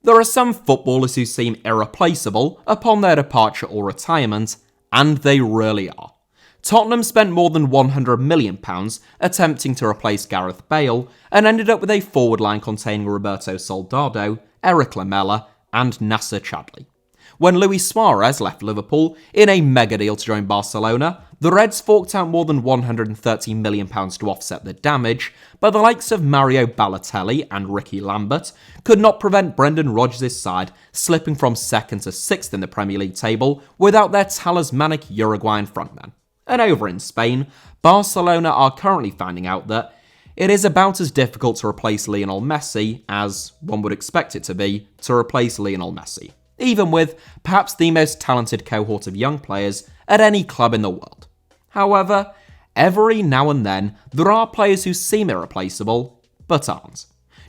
There are some footballers who seem irreplaceable upon their departure or retirement, and they really are. Tottenham spent more than £100 million attempting to replace Gareth Bale and ended up with a forward line containing Roberto Soldado, Eric Lamela, and Nasser Chadli. When Luis Suarez left Liverpool in a mega deal to join Barcelona, the Reds forked out more than £130 million to offset the damage, but the likes of Mario Balotelli and Ricky Lambert could not prevent Brendan Rodgers' side slipping from 2nd to 6th in the Premier League table without their talismanic Uruguayan frontmen. And over in Spain, Barcelona are currently finding out that it is about as difficult to replace Lionel Messi as one would expect it to be to replace Lionel Messi, even with perhaps the most talented cohort of young players at any club in the world. However, every now and then, there are players who seem irreplaceable, but aren't.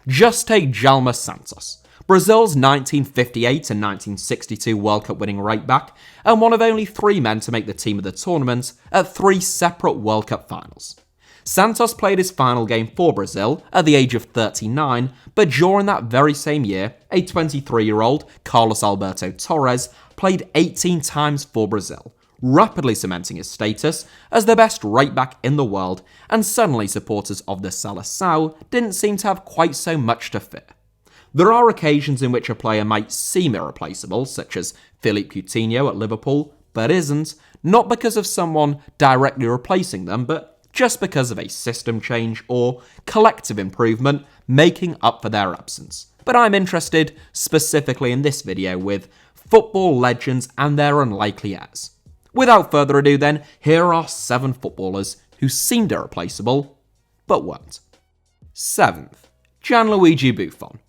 Just take Djalma Santos, Brazil's 1958 and 1962 World Cup winning right-back, and one of only 3 men to make the team of the tournament at 3 separate World Cup finals. Santos played his final game for Brazil at the age of 39, but during that very same year, a 23-year-old Carlos Alberto Torres played 18 times for Brazil, rapidly cementing his status as the best right-back in the world, and suddenly supporters of the Seleção didn't seem to have quite so much to fear. There are occasions in which a player might seem irreplaceable, such as Philippe Coutinho at Liverpool, but isn't, not because of someone directly replacing them, but just because of a system change or collective improvement making up for their absence. But I'm interested specifically in this video with football legends and their unlikely heirs. Without further ado then, here are 7 footballers who seemed irreplaceable, but weren't. 7th, Gianluigi Buffon.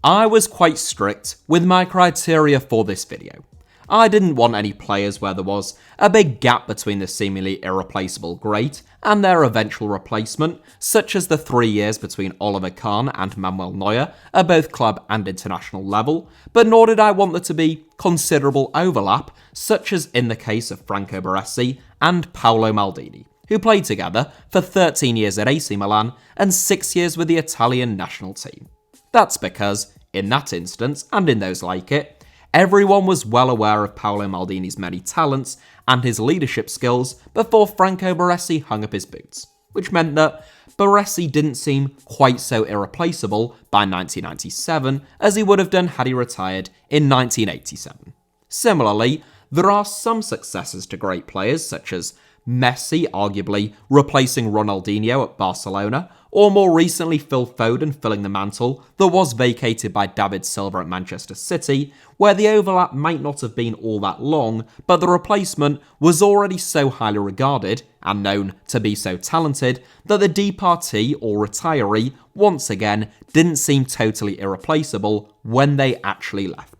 I was quite strict with my criteria for this video. I didn't want any players where there was a big gap between the seemingly irreplaceable great and their eventual replacement, such as the 3 years between Oliver Kahn and Manuel Neuer at both club and international level, but nor did I want there to be considerable overlap, such as in the case of Franco Baresi and Paolo Maldini, who played together for 13 years at AC Milan and 6 years with the Italian national team. That's because, in that instance, and in those like it, everyone was well aware of Paolo Maldini's many talents and his leadership skills before Franco Baresi hung up his boots, which meant that Baresi didn't seem quite so irreplaceable by 1997 as he would have done had he retired in 1987. Similarly, there are some successors to great players such as Messi arguably replacing Ronaldinho at Barcelona, or more recently Phil Foden filling the mantle that was vacated by David Silva at Manchester City, where the overlap might not have been all that long, but the replacement was already so highly regarded and known to be so talented that the departee or retiree once again didn't seem totally irreplaceable when they actually left.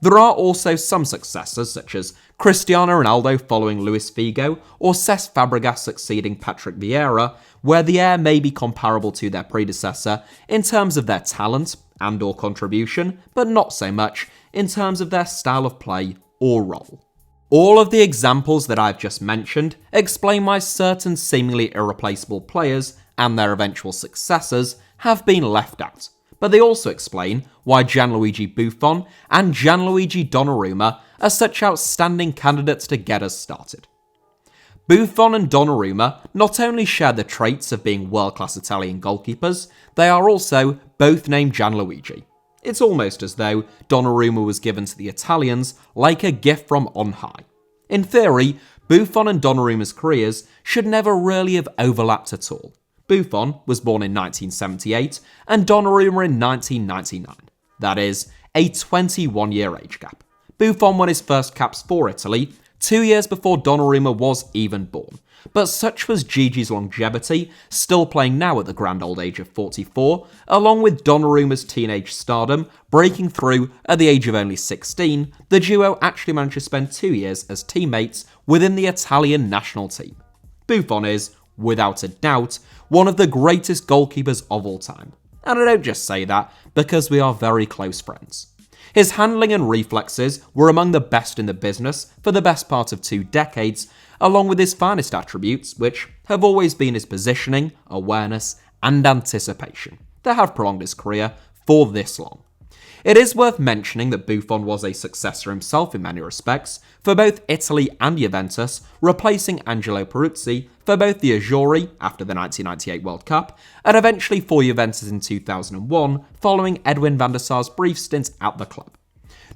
There are also some successors such as Cristiano Ronaldo following Luis Figo or Cesc Fabregas succeeding Patrick Vieira, where the heir may be comparable to their predecessor in terms of their talent and or contribution, but not so much in terms of their style of play or role. All of the examples that I've just mentioned explain why certain seemingly irreplaceable players and their eventual successors have been left out, but they also explain why Gianluigi Buffon and Gianluigi Donnarumma are such outstanding candidates to get us started. Buffon and Donnarumma not only share the traits of being world-class Italian goalkeepers, they are also both named Gianluigi. It's almost as though Donnarumma was given to the Italians like a gift from on high. In theory, Buffon and Donnarumma's careers should never really have overlapped at all. Buffon was born in 1978 and Donnarumma in 1999. That is, a 21-year age gap. Buffon won his first caps for Italy 2 years before Donnarumma was even born, but such was Gigi's longevity, still playing now at the grand old age of 44, along with Donnarumma's teenage stardom breaking through at the age of only 16, the duo actually managed to spend 2 years as teammates within the Italian national team. Buffon is, without a doubt, one of the greatest goalkeepers of all time. And I don't just say that because we are very close friends. His handling and reflexes were among the best in the business for the best part of 2 decades, along with his finest attributes, which have always been his positioning, awareness, and anticipation, that have prolonged his career for this long. It is worth mentioning that Buffon was a successor himself in many respects for both Italy and Juventus, replacing Angelo Peruzzi for both the Azzurri after the 1998 World Cup and eventually for Juventus in 2001 following Edwin van der Sar's brief stint at the club.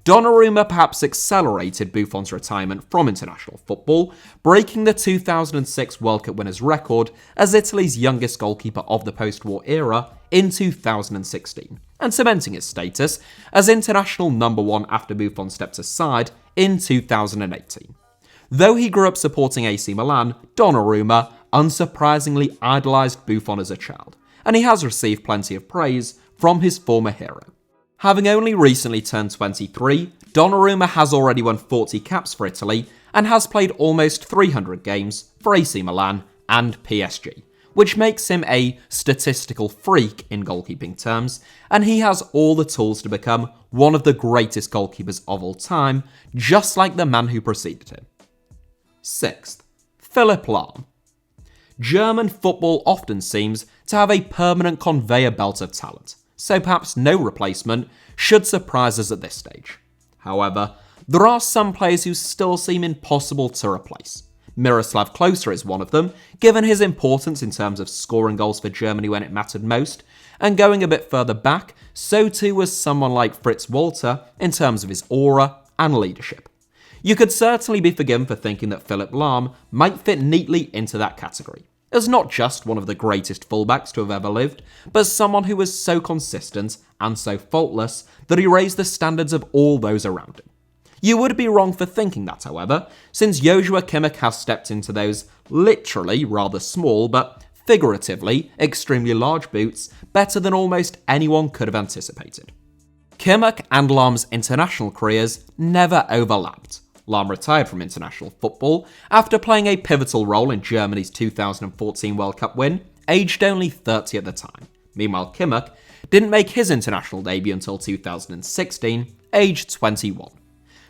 Donnarumma perhaps accelerated Buffon's retirement from international football, breaking the 2006 World Cup winners' record as Italy's youngest goalkeeper of the post-war era in 2016, and cementing his status as international number one after Buffon stepped aside in 2018. Though he grew up supporting AC Milan, Donnarumma unsurprisingly idolised Buffon as a child, and he has received plenty of praise from his former hero. Having only recently turned 23, Donnarumma has already won 40 caps for Italy and has played almost 300 games for AC Milan and PSG, which makes him a statistical freak in goalkeeping terms, and he has all the tools to become one of the greatest goalkeepers of all time, just like the man who preceded him. 6th, Philipp Lahm. German football often seems to have a permanent conveyor belt of talent, so perhaps no replacement should surprise us at this stage. However, there are some players who still seem impossible to replace. Miroslav Klose is one of them, given his importance in terms of scoring goals for Germany when it mattered most, and going a bit further back, so too was someone like Fritz Walter in terms of his aura and leadership. You could certainly be forgiven for thinking that Philipp Lahm might fit neatly into that category, as not just one of the greatest fullbacks to have ever lived, but someone who was so consistent and so faultless that he raised the standards of all those around him. You would be wrong for thinking that, however, since Joshua Kimmich has stepped into those literally rather small but figuratively extremely large boots better than almost anyone could have anticipated. Kimmich and Lahm's international careers never overlapped. Lahm retired from international football after playing a pivotal role in Germany's 2014 World Cup win, aged only 30 at the time. Meanwhile, Kimmich didn't make his international debut until 2016, aged 21.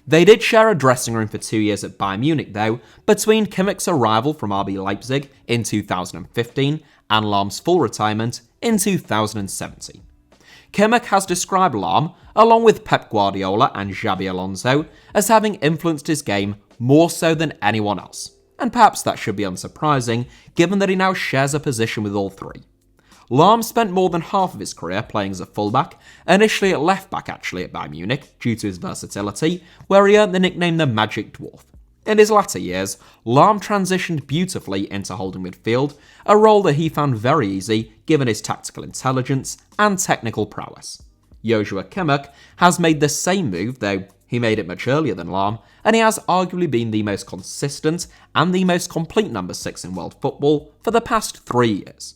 They did share a dressing room for 2 years at Bayern Munich though, between Kimmich's arrival from RB Leipzig in 2015 and Lahm's full retirement in 2017. Kimmich has described Lahm, along with Pep Guardiola and Xabi Alonso, as having influenced his game more so than anyone else. And perhaps that should be unsurprising, given that he now shares a position with all three. Lahm spent more than half of his career playing as a fullback, initially at left-back actually at Bayern Munich, due to his versatility, where he earned the nickname the Magic Dwarf. In his latter years, Lahm transitioned beautifully into holding midfield, a role that he found very easy given his tactical intelligence and technical prowess. Joshua Kimmich has made the same move, though he made it much earlier than Lahm, and he has arguably been the most consistent and the most complete number 6 in world football for the past 3 years.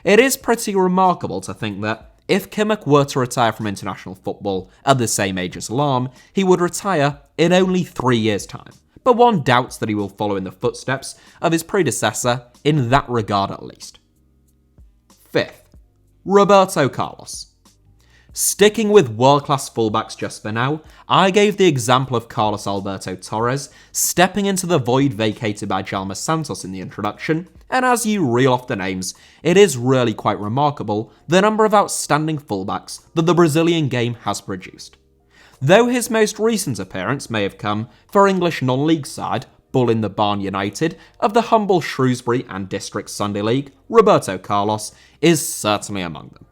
It is pretty remarkable to think that if Kimmich were to retire from international football at the same age as Lahm, he would retire in only 3 years' time. But one doubts that he will follow in the footsteps of his predecessor in that regard at least. 5th, Roberto Carlos. Sticking with world-class fullbacks just for now, I gave the example of Carlos Alberto Torres stepping into the void vacated by Djalma Santos in the introduction, and as you reel off the names, it is really quite remarkable the number of outstanding fullbacks that the Brazilian game has produced. Though his most recent appearance may have come for English non-league side Bull in the Barn United of the humble Shrewsbury and District Sunday League, Roberto Carlos is certainly among them.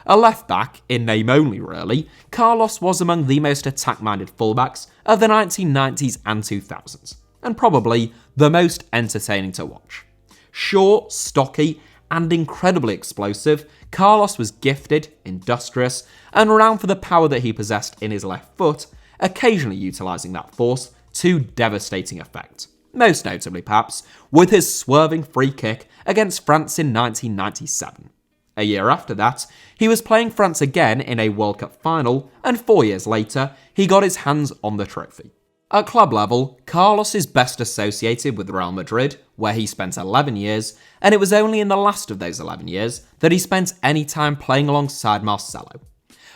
A left-back, in name only really, Carlos was among the most attack-minded fullbacks of the 1990s and 2000s, and probably the most entertaining to watch. Short, stocky, and incredibly explosive, Carlos was gifted, industrious, and renowned for the power that he possessed in his left foot, occasionally utilising that force to devastating effect. Most notably, perhaps, with his swerving free kick against France in 1997. A year after that, he was playing France again in a World Cup final, and 4 years later, he got his hands on the trophy. At club level, Carlos is best associated with Real Madrid, where he spent 11 years, and it was only in the last of those 11 years that he spent any time playing alongside Marcelo.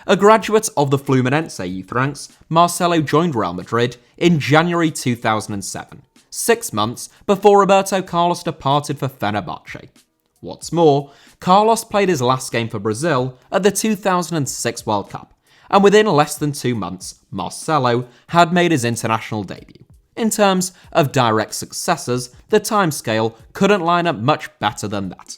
A graduate of the Fluminense youth ranks, Marcelo joined Real Madrid in January 2007, 6 months before Roberto Carlos departed for Fenerbahce. What's more, Carlos played his last game for Brazil at the 2006 World Cup, and within less than 2 months, Marcelo had made his international debut. In terms of direct successors, the timescale couldn't line up much better than that.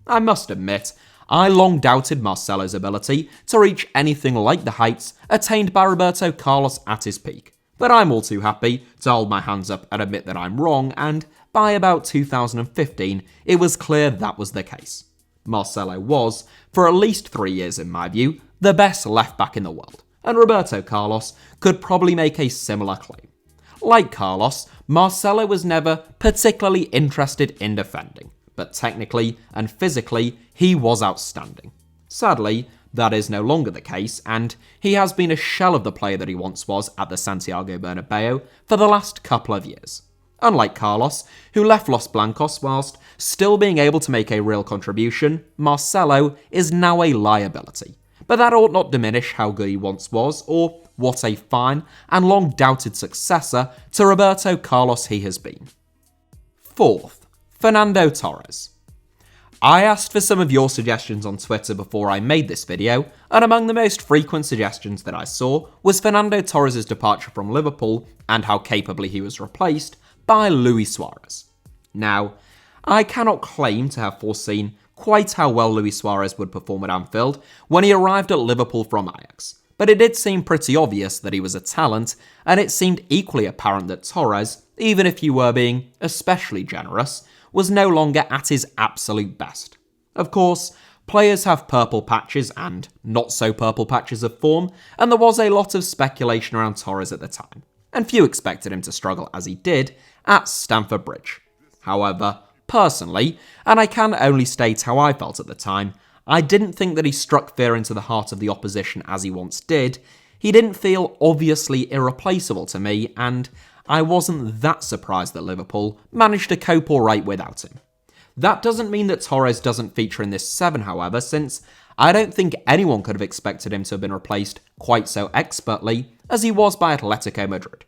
I must admit, I long doubted Marcelo's ability to reach anything like the heights attained by Roberto Carlos at his peak, but I'm all too happy to hold my hands up and admit that I'm wrong, and by about 2015, it was clear that was the case. Marcelo was, for at least 3 years in my view, the best left-back in the world, and Roberto Carlos could probably make a similar claim. Like Carlos, Marcelo was never particularly interested in defending, but technically and physically, he was outstanding. Sadly, that is no longer the case, and he has been a shell of the player that he once was at the Santiago Bernabeu for the last couple of years. Unlike Carlos, who left Los Blancos whilst still being able to make a real contribution, Marcelo is now a liability. But that ought not diminish how good he once was, or what a fine and long-doubted successor to Roberto Carlos he has been. Fourth, Fernando Torres. I asked for some of your suggestions on Twitter before I made this video, and among the most frequent suggestions that I saw was Fernando Torres' departure from Liverpool and how capably he was replaced by Luis Suarez. Now, I cannot claim to have foreseen quite how well Luis Suarez would perform at Anfield when he arrived at Liverpool from Ajax, but it did seem pretty obvious that he was a talent, and it seemed equally apparent that Torres, even if you were being especially generous, was no longer at his absolute best. Of course, players have purple patches and not so purple patches of form, and there was a lot of speculation around Torres at the time, and few expected him to struggle as he did at Stamford Bridge. However, personally, and I can only state how I felt at the time, I didn't think that he struck fear into the heart of the opposition as he once did. He didn't feel obviously irreplaceable to me, and I wasn't that surprised that Liverpool managed to cope alright without him. That doesn't mean that Torres doesn't feature in this 7, however, since I don't think anyone could have expected him to have been replaced quite so expertly as he was by Atletico Madrid.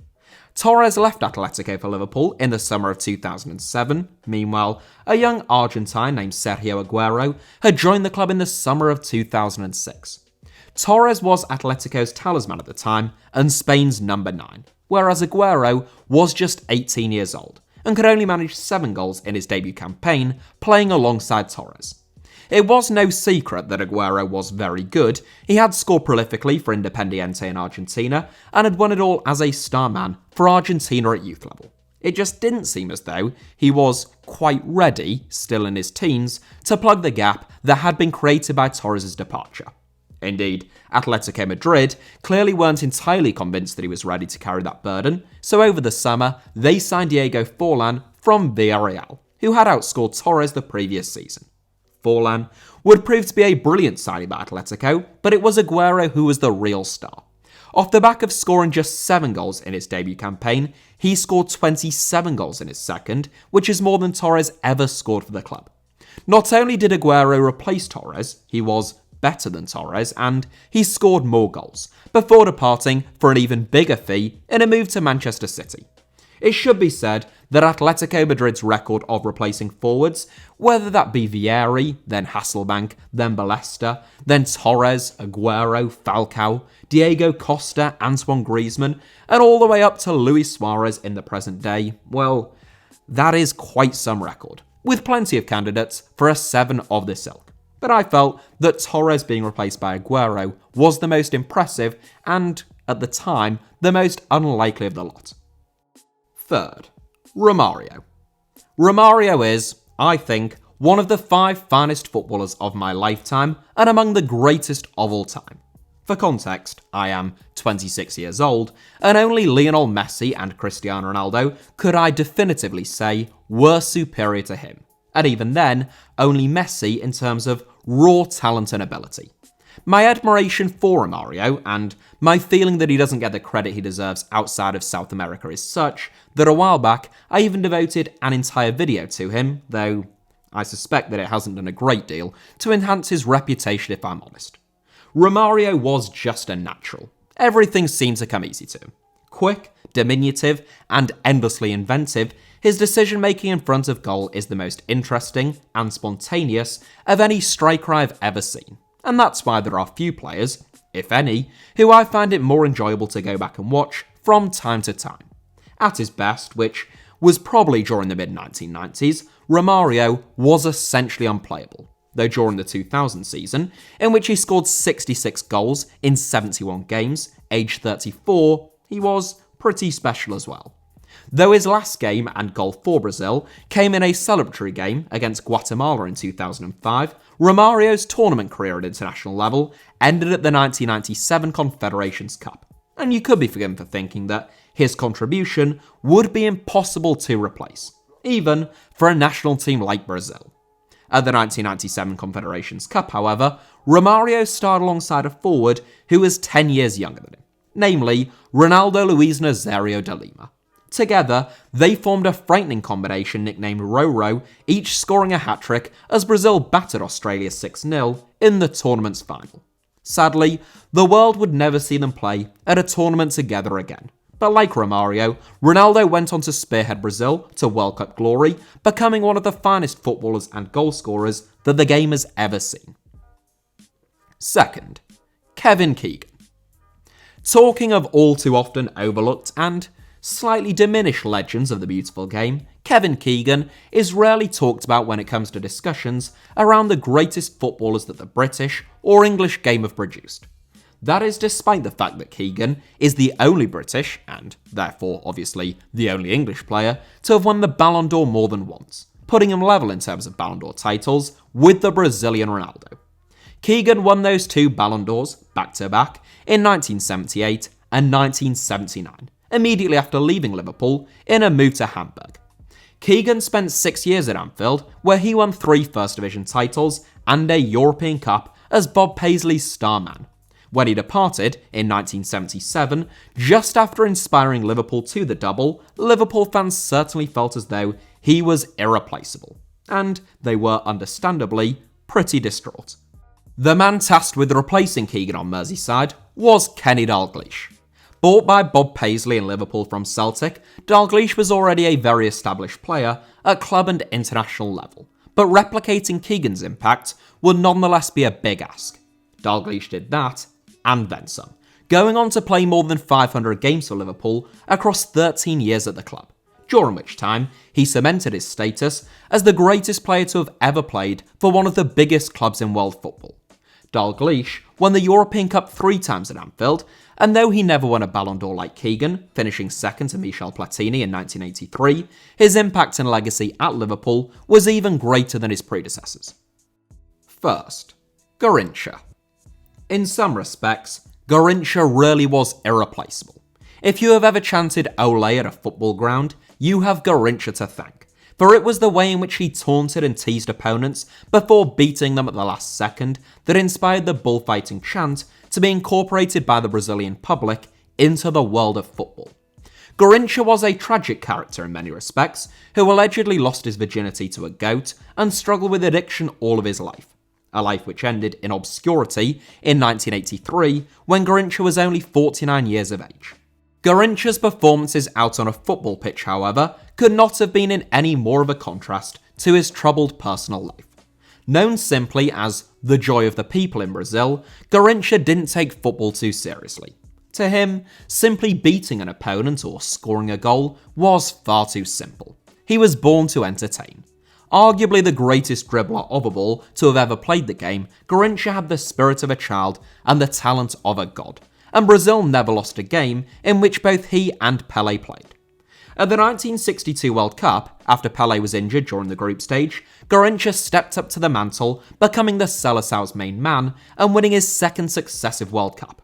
Torres left Atletico for Liverpool in the summer of 2007. Meanwhile, a young Argentine named Sergio Aguero had joined the club in the summer of 2006. Torres was Atletico's talisman at the time and Spain's number 9, whereas Aguero was just 18 years old and could only manage 7 goals in his debut campaign, playing alongside Torres. It was no secret that Aguero was very good. He had scored prolifically for Independiente in Argentina and had won it all as a star man for Argentina at youth level. It just didn't seem as though he was quite ready, still in his teens, to plug the gap that had been created by Torres' departure. Indeed, Atletico Madrid clearly weren't entirely convinced that he was ready to carry that burden, so over the summer, they signed Diego Forlan from Villarreal, who had outscored Torres the previous season. Forlan would prove to be a brilliant signing by Atletico, but it was Aguero who was the real star. Off the back of scoring just 7 goals in his debut campaign, he scored 27 goals in his second, which is more than Torres ever scored for the club. Not only did Aguero replace Torres, he was better than Torres, and he scored more goals, before departing for an even bigger fee in a move to Manchester City. It should be said that Atletico Madrid's record of replacing forwards, whether that be Vieri, then Hasselbank, then Ballesta, then Torres, Aguero, Falcao, Diego Costa, Antoine Griezmann, and all the way up to Luis Suarez in the present day, well, that is quite some record, with plenty of candidates for a 7 of this ilk. But I felt that Torres being replaced by Aguero was the most impressive and, at the time, the most unlikely of the lot. Third, Romario. Romario is, I think, one of the 5 finest footballers of my lifetime and among the greatest of all time. For context, I am 26 years old, and only Lionel Messi and Cristiano Ronaldo could I definitively say were superior to him. And even then, only Messi in terms of raw talent and ability. My admiration for Romario and my feeling that he doesn't get the credit he deserves outside of South America is such that a while back I even devoted an entire video to him, though I suspect that it hasn't done a great deal to enhance his reputation if I'm honest. Romario was just a natural. Everything seemed to come easy to him. Quick, diminutive, and endlessly inventive, his decision-making in front of goal is the most interesting and spontaneous of any striker I've ever seen. And that's why there are few players, if any, who I find it more enjoyable to go back and watch from time to time. At his best, which was probably during the mid-1990s, Romario was essentially unplayable, though during the 2000 season, in which he scored 66 goals in 71 games, aged 34, he was pretty special as well. Though his last game and goal for Brazil came in a celebratory game against Guatemala in 2005, Romario's tournament career at international level ended at the 1997 Confederations Cup, and you could be forgiven for thinking that his contribution would be impossible to replace, even for a national team like Brazil. At the 1997 Confederations Cup, however, Romario starred alongside a forward who was 10 years younger than him, namely Ronaldo Luis Nazario de Lima. Together, they formed a frightening combination nicknamed Roro, each scoring a hat-trick as Brazil battered Australia 6-0 in the tournament's final. Sadly, the world would never see them play at a tournament together again. But like Romario, Ronaldo went on to spearhead Brazil to World Cup glory, becoming one of the finest footballers and goal scorers that the game has ever seen. Second, Kevin Keegan. Talking of all too often overlooked and slightly diminished legends of the beautiful game, Kevin Keegan is rarely talked about when it comes to discussions around the greatest footballers that the British or English game have produced. That is despite the fact that Keegan is the only British, and therefore obviously the only English player, to have won the Ballon d'Or more than once, putting him level in terms of Ballon d'Or titles with the Brazilian Ronaldo. Keegan won those two Ballon d'Ors back-to-back in 1978 and 1979, immediately after leaving Liverpool in a move to Hamburg. Keegan spent 6 years at Anfield, where he won 3 First Division titles and a European Cup as Bob Paisley's star man. When he departed in 1977, just after inspiring Liverpool to the double, Liverpool fans certainly felt as though he was irreplaceable, and they were understandably pretty distraught. The man tasked with replacing Keegan on Merseyside was Kenny Dalglish. Bought by Bob Paisley and Liverpool from Celtic, Dalglish was already a very established player at club and international level, but replicating Keegan's impact would nonetheless be a big ask. Dalglish did that, and then some, going on to play more than 500 games for Liverpool across 13 years at the club, during which time he cemented his status as the greatest player to have ever played for one of the biggest clubs in world football. Dalglish won the European Cup 3 times at Anfield, and though he never won a Ballon d'Or like Keegan, finishing second to Michel Platini in 1983, his impact and legacy at Liverpool was even greater than his predecessors. First, Garrincha. In some respects, Garrincha really was irreplaceable. If you have ever chanted Ole at a football ground, you have Garrincha to thank, for it was the way in which he taunted and teased opponents before beating them at the last second that inspired the bullfighting chant to be incorporated by the Brazilian public into the world of football. Garrincha was a tragic character in many respects, who allegedly lost his virginity to a goat and struggled with addiction all of his life. A life which ended in obscurity in 1983 when Garrincha was only 49 years of age. Garrincha's performances out on a football pitch, however, could not have been in any more of a contrast to his troubled personal life. Known simply as the joy of the people in Brazil, Garrincha didn't take football too seriously. To him, simply beating an opponent or scoring a goal was far too simple. He was born to entertain. Arguably the greatest dribbler of a ball to have ever played the game, Garrincha had the spirit of a child and the talent of a god, and Brazil never lost a game in which both he and Pelé played. At the 1962 World Cup, after Pelé was injured during the group stage, Garrincha stepped up to the mantle, becoming the Seleção's main man and winning his second successive World Cup.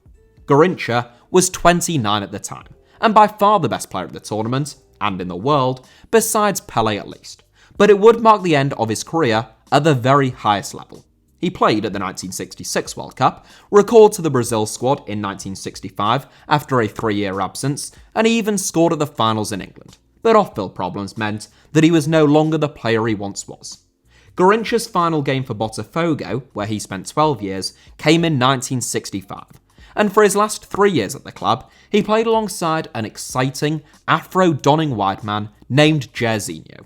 Garrincha was 29 at the time, and by far the best player of the tournament, and in the world, besides Pelé at least. But it would mark the end of his career at the very highest level. He played at the 1966 World Cup, recalled to the Brazil squad in 1965 after a 3-year absence, and he even scored at the finals in England. But off-field problems meant that he was no longer the player he once was. Garrincha's final game for Botafogo, where he spent 12 years, came in 1965. And for his last 3 years at the club, he played alongside an exciting, afro-donning wide man named Jairzinho.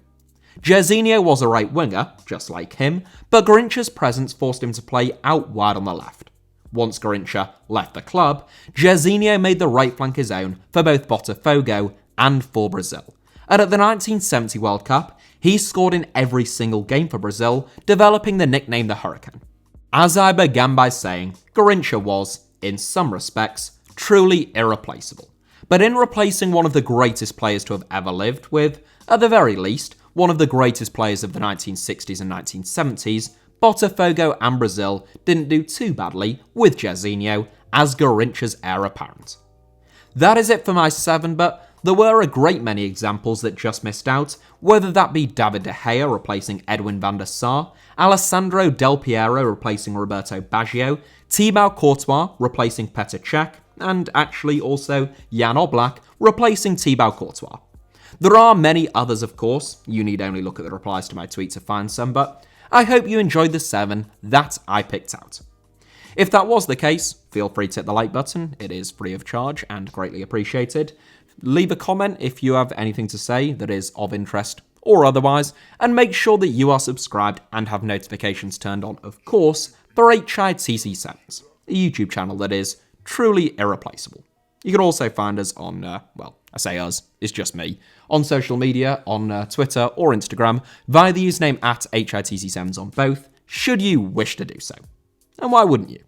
Jairzinho was a right winger, just like him, but Garrincha's presence forced him to play out wide on the left. once Garrincha left the club, Jairzinho made the right flank his own for both Botafogo and for Brazil. And at the 1970 World Cup, he scored in every single game for Brazil, developing the nickname the Hurricane. As I began by saying, Garrincha was, in some respects, truly irreplaceable. But in replacing one of the greatest players to have ever lived with, at the very least, one of the greatest players of the 1960s and 1970s, Botafogo and Brazil didn't do too badly with Jairzinho as Garrincha's heir apparent. That is it for my 7, but there were a great many examples that just missed out, whether that be David De Gea replacing Edwin van der Sar, Alessandro Del Piero replacing Roberto Baggio, Thibaut Courtois replacing Petr Cech, and actually also Jan Oblak replacing Thibaut Courtois. There are many others, of course, you need only look at the replies to my tweet to find some, but I hope you enjoyed the 7 that I picked out. If that was the case, feel free to hit the like button, it is free of charge and greatly appreciated. Leave a comment if you have anything to say that is of interest or otherwise, and make sure that you are subscribed and have notifications turned on, of course, for HITC Sevens, a YouTube channel that is truly irreplaceable. You can also find us on, I say us, it's just me, on social media, on Twitter or Instagram, via the username at HITC Sevens on both, should you wish to do so. And why wouldn't you?